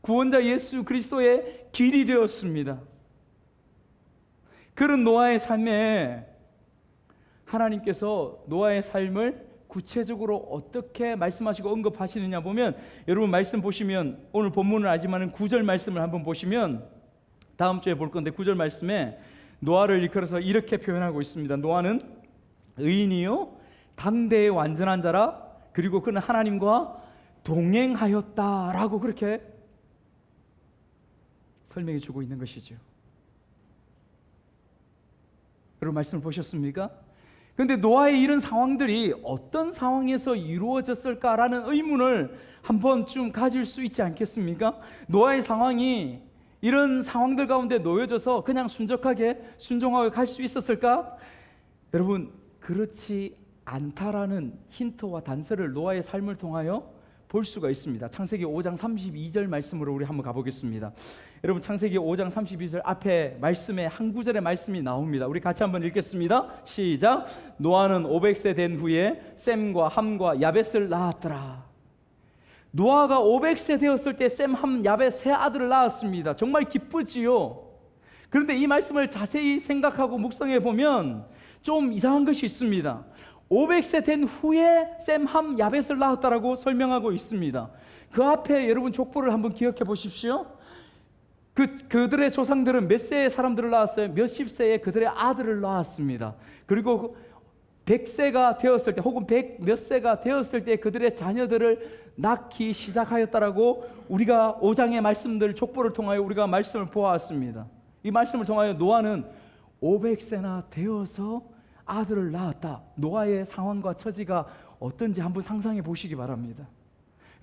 구원자 예수 그리스도의 길이 되었습니다. 그런 노아의 삶에 하나님께서 노아의 삶을 구체적으로 어떻게 말씀하시고 언급하시느냐 보면, 여러분 말씀 보시면 오늘 본문은 아니지만 9절 말씀을 한번 보시면, 다음 주에 볼 건데 9절 말씀에 노아를 일컬어서 이렇게 표현하고 있습니다. 노아는 의인이요 당대의 완전한 자라, 그리고 그는 하나님과 동행하였다라고 그렇게 설명해 주고 있는 것이죠. 여러분 말씀을 보셨습니까? 그런데 노아의 이런 상황들이 어떤 상황에서 이루어졌을까라는 의문을 한 번쯤 가질 수 있지 않겠습니까? 노아의 상황이 이런 상황들 가운데 놓여져서 그냥 순종하게 갈 수 있었을까? 여러분 그렇지 않다라는 힌트와 단서를 노아의 삶을 통하여 볼 수가 있습니다. 창세기 5장 32절 말씀으로 우리 한번 가보겠습니다. 여러분 창세기 5장 32절 앞에 말씀에 한 구절의 말씀이 나옵니다. 우리 같이 한번 읽겠습니다. 시작. 노아는 500세 된 후에 셈과 함과 야벳을 낳았더라. 노아가 500세 되었을 때 셈, 함, 야벳 세 아들을 낳았습니다. 정말 기쁘지요. 그런데 이 말씀을 자세히 생각하고 묵상해 보면 좀 이상한 것이 있습니다. 500세 된 후에 셈, 함, 야벳을 낳았다라고 설명하고 있습니다. 그 앞에 여러분 족보를 한번 기억해 보십시오. 그들의 조상들은 몇 세의 사람들을 낳았어요? 몇십 세의 그들의 아들을 낳았습니다. 그리고 100세가 되었을 때 혹은 100 몇 세가 되었을 때 그들의 자녀들을 낳기 시작하였다라고 우리가 5장의 말씀들 족보를 통하여 우리가 말씀을 보았습니다. 이 말씀을 통하여 노아는 500세나 되어서 아들을 낳았다. 노아의 상황과 처지가 어떤지 한번 상상해 보시기 바랍니다.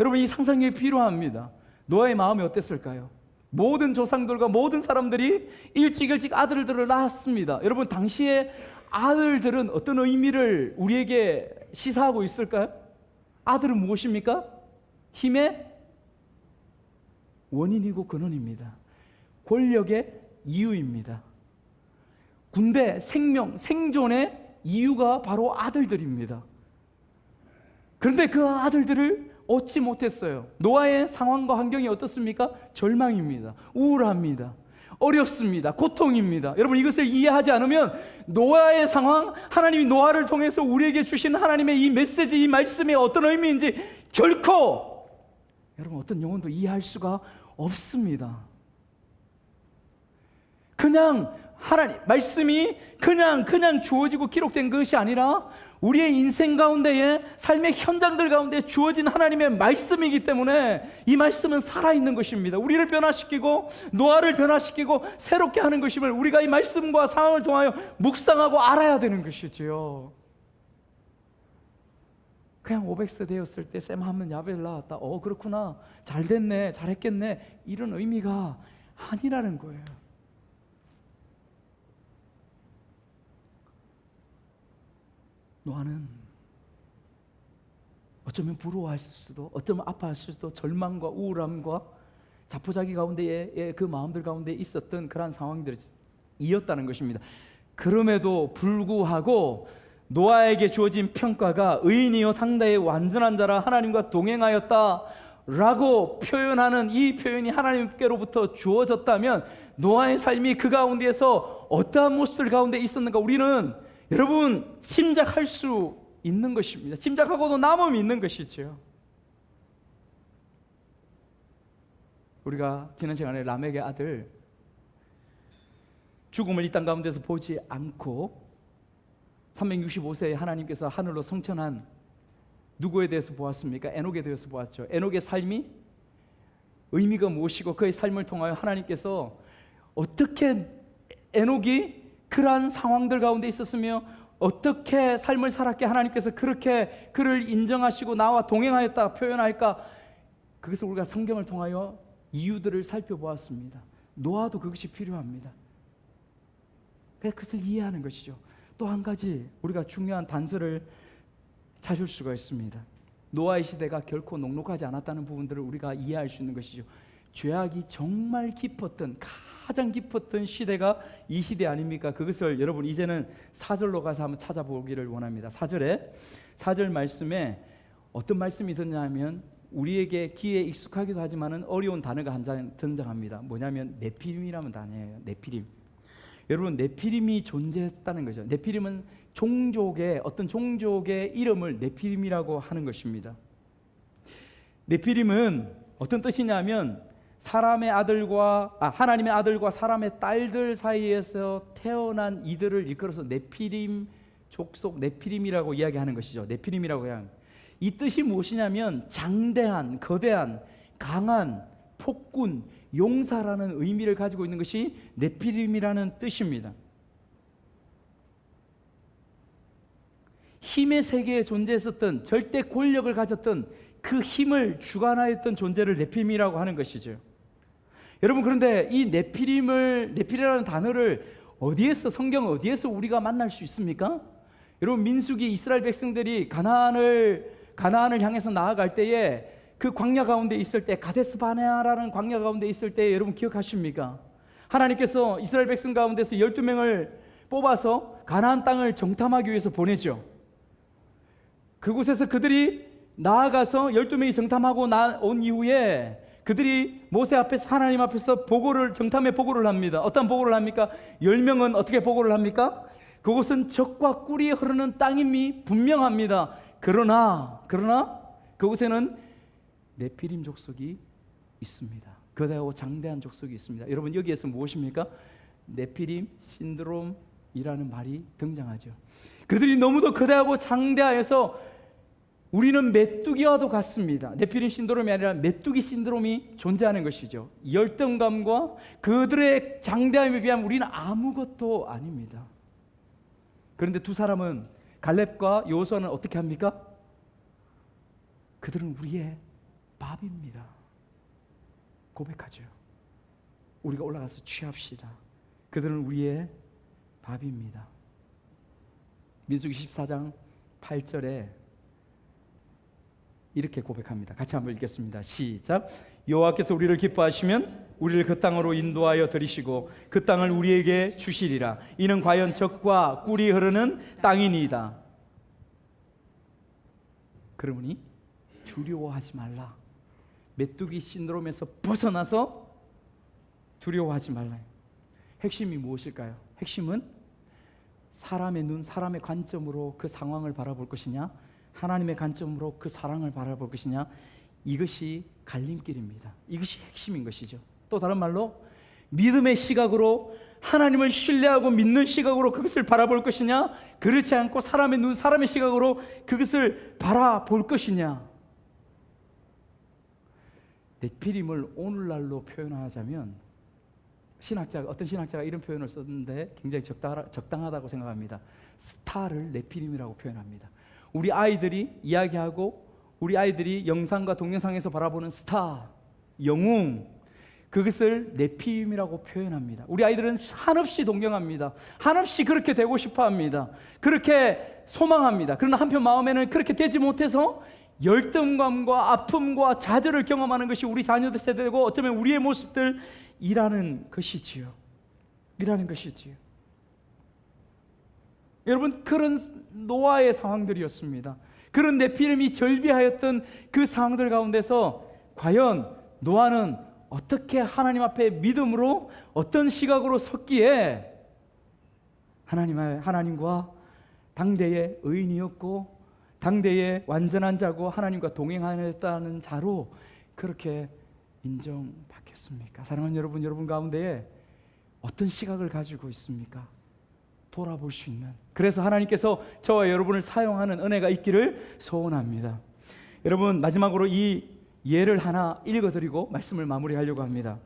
여러분 이 상상이 필요합니다. 노아의 마음이 어땠을까요? 모든 조상들과 모든 사람들이 일찍 아들들을 낳았습니다. 여러분 당시에 아들들은 어떤 의미를 우리에게 시사하고 있을까요? 아들은 무엇입니까? 힘의 원인이고 근원입니다. 권력의 이유입니다. 군대, 생명, 생존의 이유가 바로 아들들입니다. 그런데 그 아들들을 얻지 못했어요. 노아의 상황과 환경이 어떻습니까? 절망입니다. 우울합니다. 어렵습니다. 고통입니다. 여러분 이것을 이해하지 않으면 노아의 상황, 하나님이 노아를 통해서 우리에게 주신 하나님의 이 메시지, 이 말씀이 어떤 의미인지 결코 여러분 어떤 영혼도 이해할 수가 없습니다. 그냥 하나님 말씀이 그냥 주어지고 기록된 것이 아니라 우리의 인생 가운데에 삶의 현장들 가운데 주어진 하나님의 말씀이기 때문에 이 말씀은 살아있는 것입니다. 우리를 변화시키고 노아를 변화시키고 새롭게 하는 것임을 우리가 이 말씀과 상황을 통하여 묵상하고 알아야 되는 것이지요. 그냥 500세 되었을 때 셈, 함은 야벳을 낳았다. 그렇구나, 잘 됐네, 잘했겠네, 이런 의미가 아니라는 거예요. 노아는 어쩌면 부러워했을 수도, 어쩌면 아파했을 수도, 절망과 우울함과 자포자기 가운데에 그 마음들 가운데 있었던 그러한 상황들이었다는 것입니다. 그럼에도 불구하고 노아에게 주어진 평가가 의인이요 당대의 완전한 자라 하나님과 동행하였다 라고 표현하는 이 표현이 하나님께로부터 주어졌다면 노아의 삶이 그 가운데에서 어떠한 모습들 가운데 있었는가 우리는 여러분 짐작할 수 있는 것입니다. 짐작하고도 남음이 있는 것이죠. 우리가 지난 시간에 라멕의 아들 죽음을 이 땅 가운데서 보지 않고 365세에 하나님께서 하늘로 성천한 누구에 대해서 보았습니까? 에녹에 대해서 보았죠. 에녹의 삶이 의미가 무엇이고 그의 삶을 통하여 하나님께서 어떻게 에녹이 그러한 상황들 가운데 있었으며 어떻게 삶을 살았게 하나님께서 그렇게 그를 인정하시고 나와 동행하였다 표현할까? 그것을 우리가 성경을 통하여 이유들을 살펴보았습니다. 노아도 그것이 필요합니다. 그래서 그것을 이해하는 것이죠. 또 한 가지 우리가 중요한 단서를 찾을 수가 있습니다. 노아의 시대가 결코 녹록하지 않았다는 부분들을 우리가 이해할 수 있는 것이죠. 죄악이 정말 깊었던, 가장 깊었던 시대가 이 시대 아닙니까? 그것을 여러분 이제는 4절로 가서 한번 찾아보기를 원합니다. 4절 말씀에 어떤 말씀이 드냐면 우리에게 귀에 익숙하기도 하지만 어려운 단어가 한 장 등장합니다. 뭐냐면 네피림이라는 단어예요. 네피림. 여러분 네피림이 존재했다는 거죠. 네피림은 종족의 어떤 종족의 이름을 네피림이라고 하는 것입니다. 네피림은 어떤 뜻이냐면 하나님의 아들과 사람의 딸들 사이에서 태어난 이들을 일컬어서 네피림 족속 네피림이라고 이야기하는 것이죠. 네피림이라고 하는 이 뜻이 무엇이냐면 장대한, 거대한, 강한, 폭군, 용사라는 의미를 가지고 있는 것이 네피림이라는 뜻입니다. 힘의 세계에 존재했었던, 절대 권력을 가졌던 그 힘을 주관하였던 존재를 네피림이라고 하는 것이죠. 여러분, 그런데 이 네피림이라는 단어를 성경 어디에서 우리가 만날 수 있습니까? 여러분, 민수기 이스라엘 백성들이 가나안을 향해서 나아갈 때에 그 광야 가운데 있을 때, 가데스 바네아라는 광야 가운데 있을 때 여러분 기억하십니까? 하나님께서 이스라엘 백성 가운데서 12명을 뽑아서 가나안 땅을 정탐하기 위해서 보내죠. 그곳에서 그들이 나아가서 12명이 정탐하고 온 이후에 그들이 모세 앞에서, 하나님 앞에서 정탐의 보고를 합니다. 어떤 보고를 합니까? 10명은 어떻게 보고를 합니까? 그곳은 적과 꿀이 흐르는 땅임이 분명합니다. 그러나 그곳에는 네피림 족속이 있습니다. 거대하고 장대한 족속이 있습니다. 여러분, 여기에서 무엇입니까? 네피림 신드롬이라는 말이 등장하죠. 그들이 너무도 거대하고 장대하여서 우리는 메뚜기와도 같습니다. 네피림 신드롬이 아니라 메뚜기 신드롬이 존재하는 것이죠. 열등감과 그들의 장대함에 비하면 우리는 아무것도 아닙니다. 그런데 두 사람은, 갈렙과 여호수아는 어떻게 합니까? 그들은 우리의 밥입니다. 고백하죠. 우리가 올라가서 취합시다. 그들은 우리의 밥입니다. 민수기 14장 8절에 이렇게 고백합니다. 같이 한번 읽겠습니다. 시작. 여호와께서 우리를 기뻐하시면 우리를 그 땅으로 인도하여 들이시고 그 땅을 우리에게 주시리라. 이는 과연 적과 꿀이 흐르는 땅이니이다. 그러므니 두려워하지 말라. 메뚜기 신드롬에서 벗어나서 두려워하지 말라. 핵심이 무엇일까요? 핵심은 사람의 눈, 사람의 관점으로 그 상황을 바라볼 것이냐, 하나님의 관점으로 그 사랑을 바라볼 것이냐, 이것이 갈림길입니다. 이것이 핵심인 것이죠. 또 다른 말로 믿음의 시각으로, 하나님을 신뢰하고 믿는 시각으로 그것을 바라볼 것이냐, 그렇지 않고 사람의 눈, 사람의 시각으로 그것을 바라볼 것이냐. 네피림을 오늘날로 표현하자면 어떤 신학자가 이런 표현을 썼는데 굉장히 적당하다고 생각합니다. 스타를 네피림이라고 표현합니다. 우리 아이들이 이야기하고 우리 아이들이 영상과 동영상에서 바라보는 스타, 영웅, 그것을 네피림이라고 표현합니다. 우리 아이들은 한없이 동경합니다. 한없이 그렇게 되고 싶어합니다. 그렇게 소망합니다. 그러나 한편 마음에는 그렇게 되지 못해서 열등감과 아픔과 좌절을 경험하는 것이 우리 자녀들 세대고 어쩌면 우리의 모습들이라는 것이지요. 여러분, 그런 노아의 상황들이었습니다. 그런 네피림이 절비하였던 그 상황들 가운데서 과연 노아는 어떻게 하나님 앞에 믿음으로 어떤 시각으로 섰기에 하나님과 당대의 의인이었고 당대의 완전한 자고 하나님과 동행하였다는 자로 그렇게 인정받겠습니까? 사랑하는 여러분 가운데에 어떤 시각을 가지고 있습니까? 돌아볼 수 있는, 그래서 하나님께서 저와 여러분을 사용하는 은혜가 있기를 소원합니다. 여러분, 마지막으로 이 예를 하나 읽어드리고 말씀을 마무리하려고 합니다.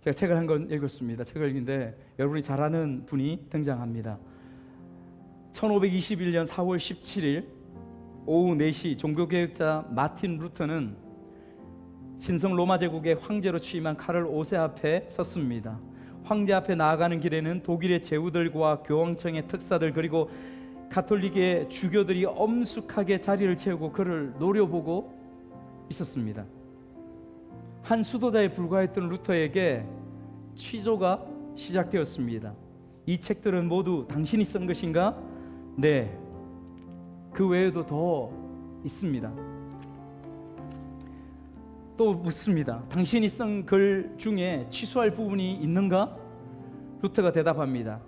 제가 책을 한 권 읽었습니다. 책을 읽는데 여러분이 잘 아는 분이 등장합니다. 1521년 4월 17일 오후 4시 종교개혁자 마틴 루터는 신성 로마 제국의 황제로 취임한 카를 5세 앞에 섰습니다. 황제 앞에 나아가는 길에는 독일의 제후들과 교황청의 특사들 그리고 가톨릭의 주교들이 엄숙하게 자리를 채우고 그를 노려보고 있었습니다. 한 수도자에 불과했던 루터에게 취조가 시작되었습니다. 이 책들은 모두 당신이 쓴 것인가? 네, 그 외에도 더 있습니다. 또 묻습니다. 당신이 쓴 글 중에 취소할 부분이 있는가? 루터가 대답합니다.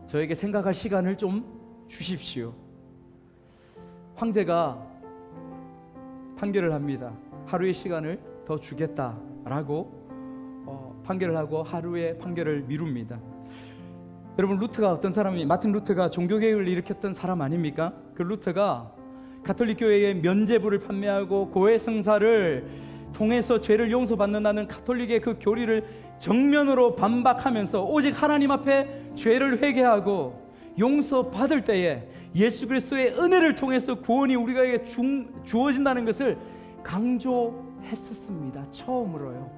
저에게 생각할 시간을 좀 주십시오. 황제가 판결을 합니다. 하루의 시간을 더 주겠다라고 판결을 하고 하루의 판결을 미룹니다. 여러분, 루터가 어떤 사람이, 마틴 루터가 종교개혁을 일으켰던 사람 아닙니까? 그 루터가 가톨릭 교회에 면죄부를 판매하고 고해 성사를 통해서 죄를 용서받는다는 가톨릭의 그 교리를 정면으로 반박하면서 오직 하나님 앞에 죄를 회개하고 용서받을 때에 예수 그리스도의 은혜를 통해서 구원이 우리에게 주어진다는 것을 강조했었습니다. 처음으로요.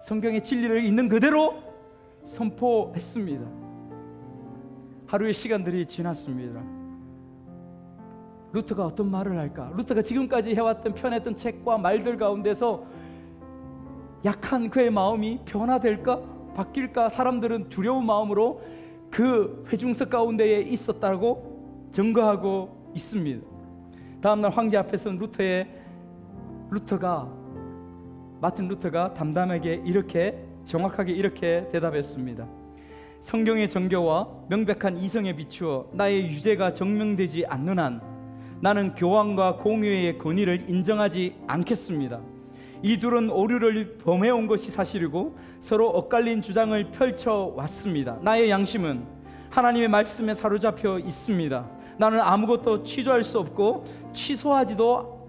성경의 진리를 있는 그대로 선포했습니다. 하루의 시간들이 지났습니다. 루터가 어떤 말을 할까? 루터가 지금까지 해왔던 편했던 책과 말들 가운데서 약한 그의 마음이 변화될까? 바뀔까? 사람들은 두려운 마음으로 그 회중석 가운데에 있었다고 증거하고 있습니다. 다음날 황제 앞에서는 마틴 루터가 담담하게 정확하게 이렇게 대답했습니다. 성경의 정교와 명백한 이성에 비추어 나의 유죄가 증명되지 않는 한 나는 교황과 공회의 권위를 인정하지 않겠습니다. 이 둘은 오류를 범해온 것이 사실이고 서로 엇갈린 주장을 펼쳐왔습니다. 나의 양심은 하나님의 말씀에 사로잡혀 있습니다. 나는 아무것도 취소할 수 없고 취소하지도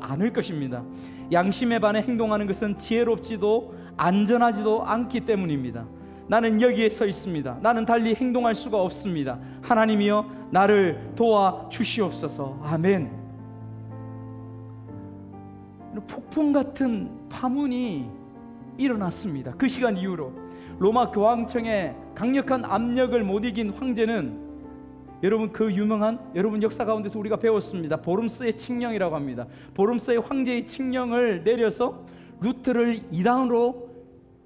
않을 것입니다. 양심에 반해 행동하는 것은 지혜롭지도 안전하지도 않기 때문입니다. 나는 여기에 서 있습니다. 나는 달리 행동할 수가 없습니다. 하나님이여 나를 도와주시옵소서. 아멘. 폭풍 같은 파문이 일어났습니다. 그 시간 이후로 로마 교황청의 강력한 압력을 못 이긴 황제는 여러분 그 유명한 여러분 역사 가운데서 우리가 배웠습니다. 보름스의 칙령이라고 합니다. 보름스의 황제의 칙령을 내려서 루터를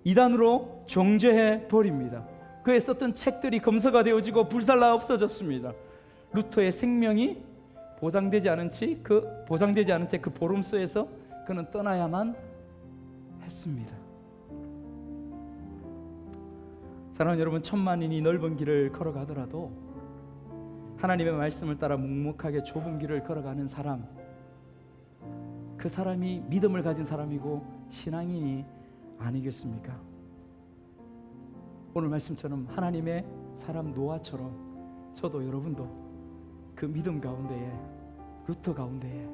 이단으로 정죄해 버립니다. 그에 썼던 책들이 검서가 되어지고 불살라 없어졌습니다. 루터의 생명이 보장되지 않은 채 그 보름스에서 그는 떠나야만 했습니다. 사랑하는 여러분, 천만인이 넓은 길을 걸어가더라도 하나님의 말씀을 따라 묵묵하게 좁은 길을 걸어가는 사람, 그 사람이 믿음을 가진 사람이고 신앙인이 아니겠습니까? 오늘 말씀처럼 하나님의 사람 노아처럼 저도 여러분도 그 믿음 가운데에, 루터 가운데에,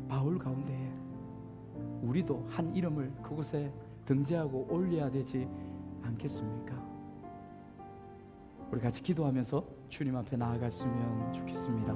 바울 가운데에 우리도 한 이름을 그곳에 등재하고 올려야 되지 않겠습니까? 우리 같이 기도하면서 주님 앞에 나아갔으면 좋겠습니다.